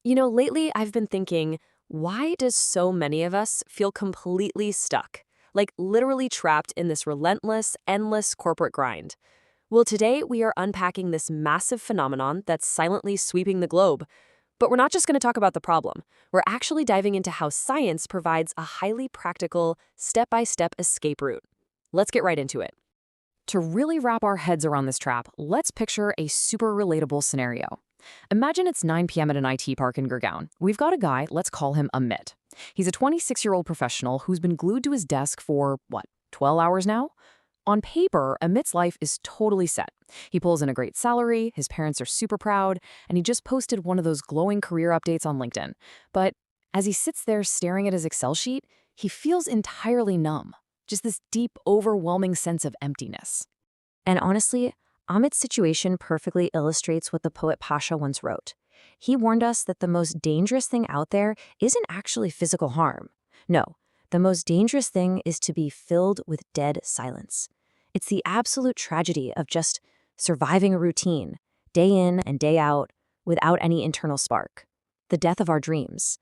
Lately I've been thinking, why does so many of us feel completely stuck? Like literally trapped in this relentless, endless corporate grind. Well, today we are unpacking this massive phenomenon that's silently sweeping the globe. But we're not just going to talk about the problem. We're actually diving into how science provides a highly practical, step-by-step escape route. Let's get right into it. To really wrap our heads around this trap, let's picture a super relatable scenario. Imagine it's 9 p.m. at an IT park in Gurgaon. We've got a guy, let's call him Amit. He's a 26-year-old professional who's been glued to his desk for, 12 hours now? On paper, Amit's life is totally set. He pulls in a great salary, his parents are super proud, and he just posted one of those glowing career updates on LinkedIn. But as he sits there staring at his Excel sheet, he feels entirely numb. Just this deep, overwhelming sense of emptiness. And honestly, Amit's situation perfectly illustrates what the poet Pasha once wrote. He warned us that the most dangerous thing out there isn't actually physical harm. No, the most dangerous thing is to be filled with dead silence. It's the absolute tragedy of just surviving a routine, day in and day out, without any internal spark. The death of our dreams.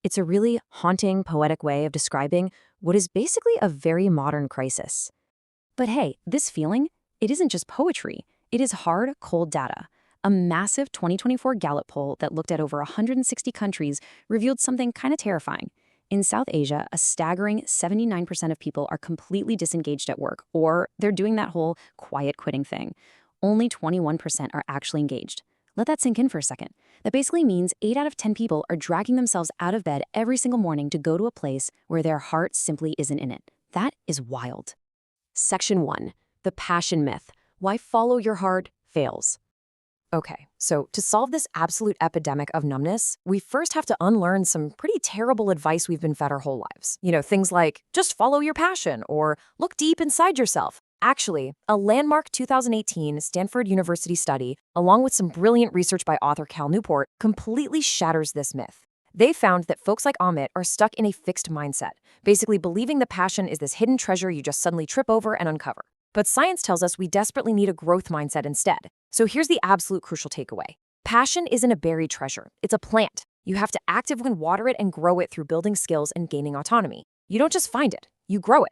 It's a really haunting, poetic way of describing what is basically a very modern crisis. But hey, this feeling, it isn't just poetry. It is hard, cold data. A massive 2024 Gallup poll that looked at over 160 countries revealed something kind of terrifying. In South Asia, a staggering 79% of people are completely disengaged at work, or they're doing that whole quiet quitting thing. Only 21% are actually engaged. Let that sink in for a second. That basically means 8 out of 10 people are dragging themselves out of bed every single morning to go to a place where their heart simply isn't in it. That is wild. Section 1. The passion myth. Why follow your heart fails. Okay, so to solve this absolute epidemic of numbness, we first have to unlearn some pretty terrible advice we've been fed our whole lives. Things like, just follow your passion, or look deep inside yourself. Actually, a landmark 2018 Stanford University study, along with some brilliant research by author Cal Newport, completely shatters this myth. They found that folks like Amit are stuck in a fixed mindset, basically believing the passion is this hidden treasure you just suddenly trip over and uncover. But science tells us we desperately need a growth mindset instead. So here's the absolute crucial takeaway. Passion isn't a buried treasure. It's a plant. You have to actively water it and grow it through building skills and gaining autonomy. You don't just find it, you grow it.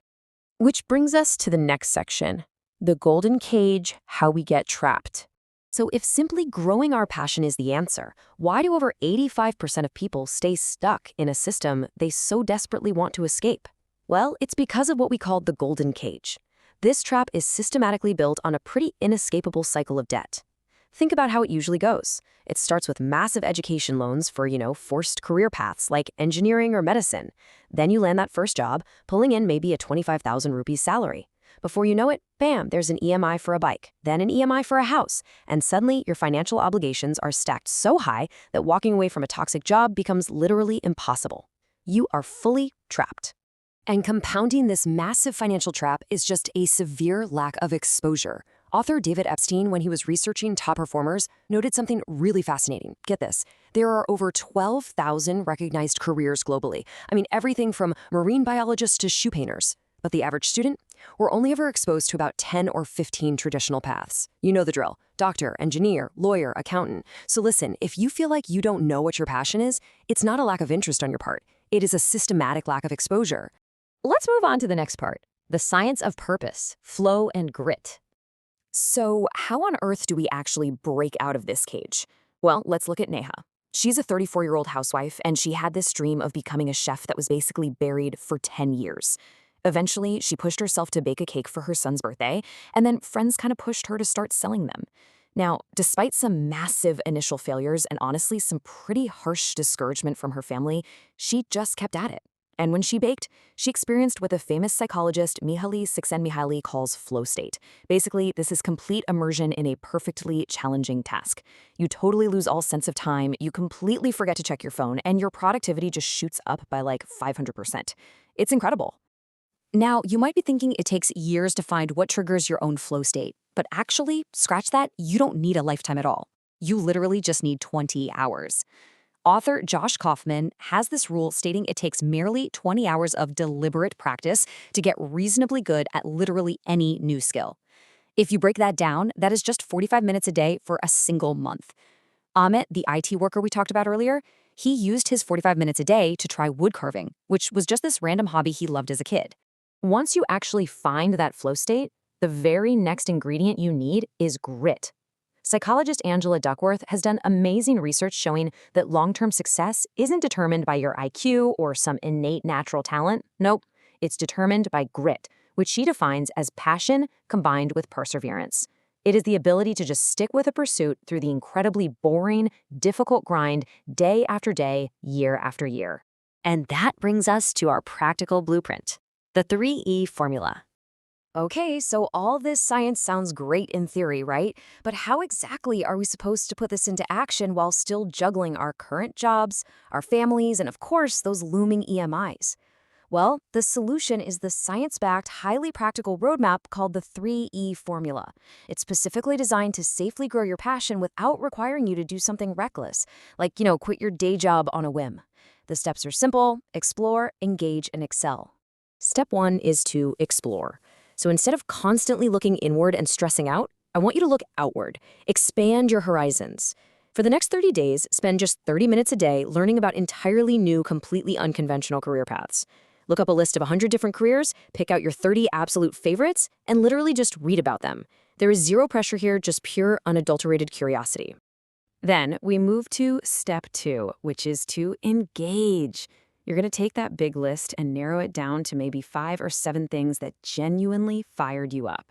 Which brings us to the next section, the golden cage, how we get trapped. So if simply growing our passion is the answer, why do over 85% of people stay stuck in a system they so desperately want to escape? Well, it's because of what we call the golden cage. This trap is systematically built on a pretty inescapable cycle of debt. Think about how it usually goes. It starts with massive education loans for, forced career paths like engineering or medicine. Then you land that first job, pulling in maybe a 25,000 rupees salary. Before you know it, bam, there's an EMI for a bike, then an EMI for a house, and suddenly your financial obligations are stacked so high that walking away from a toxic job becomes literally impossible. You are fully trapped. And compounding this massive financial trap is just a severe lack of exposure. Author David Epstein, when he was researching top performers, noted something really fascinating. Get this. There are over 12,000 recognized careers globally. Everything from marine biologists to shoe painters. But the average student? We're only ever exposed to about 10 or 15 traditional paths. You know the drill. Doctor, engineer, lawyer, accountant. So listen, if you feel like you don't know what your passion is, it's not a lack of interest on your part. It is a systematic lack of exposure. Let's move on to the next part, the science of purpose, flow, and grit. So how on earth do we actually break out of this cage? Well, let's look at Neha. She's a 34-year-old housewife, and she had this dream of becoming a chef that was basically buried for 10 years. Eventually, she pushed herself to bake a cake for her son's birthday, and then friends kind of pushed her to start selling them. Now, despite some massive initial failures and honestly some pretty harsh discouragement from her family, she just kept at it. And when she baked, she experienced what the famous psychologist Mihaly Csikszentmihalyi calls flow state. Basically, this is complete immersion in a perfectly challenging task. You totally lose all sense of time, you completely forget to check your phone, and your productivity just shoots up by like 500%. It's incredible. Now, you might be thinking it takes years to find what triggers your own flow state. But actually, scratch that, you don't need a lifetime at all. You literally just need 20 hours. Author Josh Kaufman has this rule stating it takes merely 20 hours of deliberate practice to get reasonably good at literally any new skill. If you break that down, that is just 45 minutes a day for a single month. Amit, the IT worker we talked about earlier, He used his 45 minutes a day to try wood carving, which was just this random hobby he loved as a kid. Once you actually find that flow state, the very next ingredient you need is grit. Psychologist Angela Duckworth has done amazing research showing that long-term success isn't determined by your IQ or some innate natural talent. Nope, it's determined by grit, which she defines as passion combined with perseverance. It is the ability to just stick with a pursuit through the incredibly boring, difficult grind day after day, year after year. And that brings us to our practical blueprint, the 3E formula. Okay, so all this science sounds great in theory, right? But how exactly are we supposed to put this into action while still juggling our current jobs, our families, and of course, those looming EMIs? Well, the solution is the science-backed, highly practical roadmap called the 3E formula. It's specifically designed to safely grow your passion without requiring you to do something reckless, like, quit your day job on a whim. The steps are simple: explore, engage, and excel. Step 1 is to explore. So instead of constantly looking inward and stressing out, I want you to look outward. Expand your horizons. For the next 30 days, spend just 30 minutes a day learning about entirely new, completely unconventional career paths. Look up a list of 100 different careers, pick out your 30 absolute favorites, and literally just read about them. There is zero pressure here, just pure, unadulterated curiosity. Then we move to step 2, which is to engage. You're going to take that big list and narrow it down to maybe 5 or 7 things that genuinely fired you up.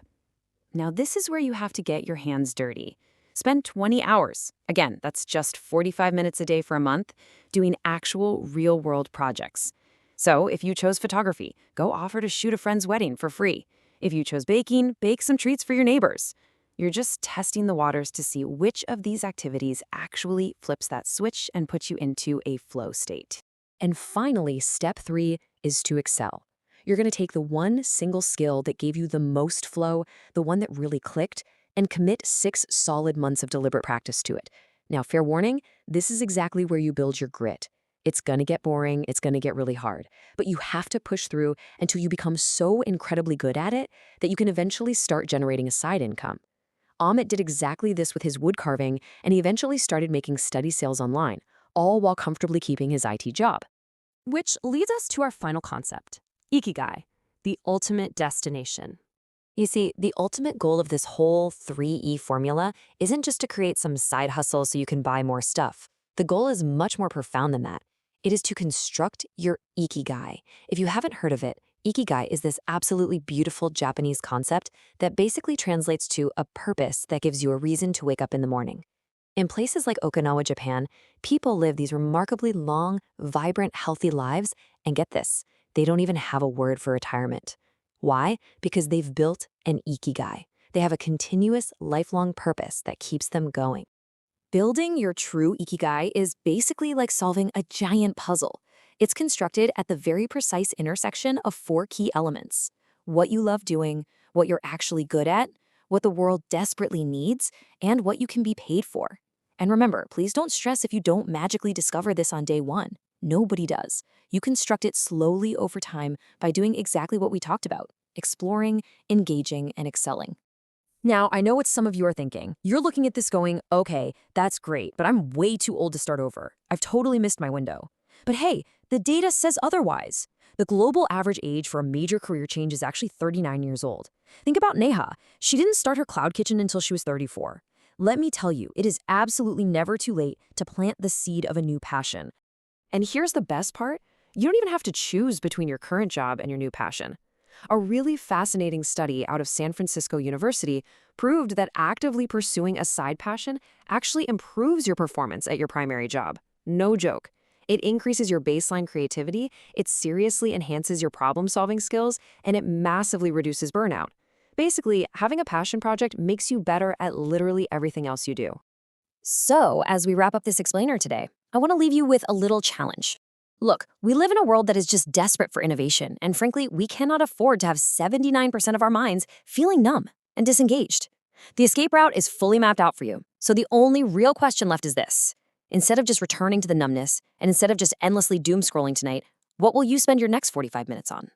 Now, this is where you have to get your hands dirty. Spend 20 hours. Again, that's just 45 minutes a day for a month, doing actual real-world projects. So if you chose photography, go offer to shoot a friend's wedding for free. If you chose baking, bake some treats for your neighbors. You're just testing the waters to see which of these activities actually flips that switch and puts you into a flow state. And finally, step 3 is to excel. You're going to take the one single skill that gave you the most flow, the one that really clicked, and commit 6 solid months of deliberate practice to it. Now, fair warning, this is exactly where you build your grit. It's going to get boring, it's going to get really hard, but you have to push through until you become so incredibly good at it that you can eventually start generating a side income. Amit did exactly this with his wood carving, and he eventually started making steady sales online, all while comfortably keeping his IT job. Which leads us to our final concept, Ikigai, the ultimate destination. You see, the ultimate goal of this whole 3E formula isn't just to create some side hustle so you can buy more stuff. The goal is much more profound than that. It is to construct your Ikigai. If you haven't heard of it, Ikigai is this absolutely beautiful Japanese concept that basically translates to a purpose that gives you a reason to wake up in the morning. In places like Okinawa, Japan, people live these remarkably long, vibrant, healthy lives, and get this, they don't even have a word for retirement. Why? Because they've built an Ikigai. They have a continuous, lifelong purpose that keeps them going. Building your true Ikigai is basically like solving a giant puzzle. It's constructed at the very precise intersection of 4 key elements: what you love doing, what you're actually good at, what the world desperately needs, and what you can be paid for. And remember, please don't stress if you don't magically discover this on day 1. Nobody does. You construct it slowly over time by doing exactly what we talked about: exploring, engaging, and excelling. Now, I know what some of you are thinking. You're looking at this going, okay, that's great, but I'm way too old to start over. I've totally missed my window. But hey, the data says otherwise. The global average age for a major career change is actually 39 years old. Think about Neha. She didn't start her cloud kitchen until she was 34. Let me tell you, it is absolutely never too late to plant the seed of a new passion. And here's the best part. You don't even have to choose between your current job and your new passion. A really fascinating study out of San Francisco University proved that actively pursuing a side passion actually improves your performance at your primary job. No joke. It increases your baseline creativity, it seriously enhances your problem-solving skills, and it massively reduces burnout. Basically, having a passion project makes you better at literally everything else you do. So, as we wrap up this explainer today, I want to leave you with a little challenge. Look, we live in a world that is just desperate for innovation, and frankly, we cannot afford to have 79% of our minds feeling numb and disengaged. The escape route is fully mapped out for you, so the only real question left is this. Instead of just returning to the numbness, and instead of just endlessly doom scrolling tonight, what will you spend your next 45 minutes on?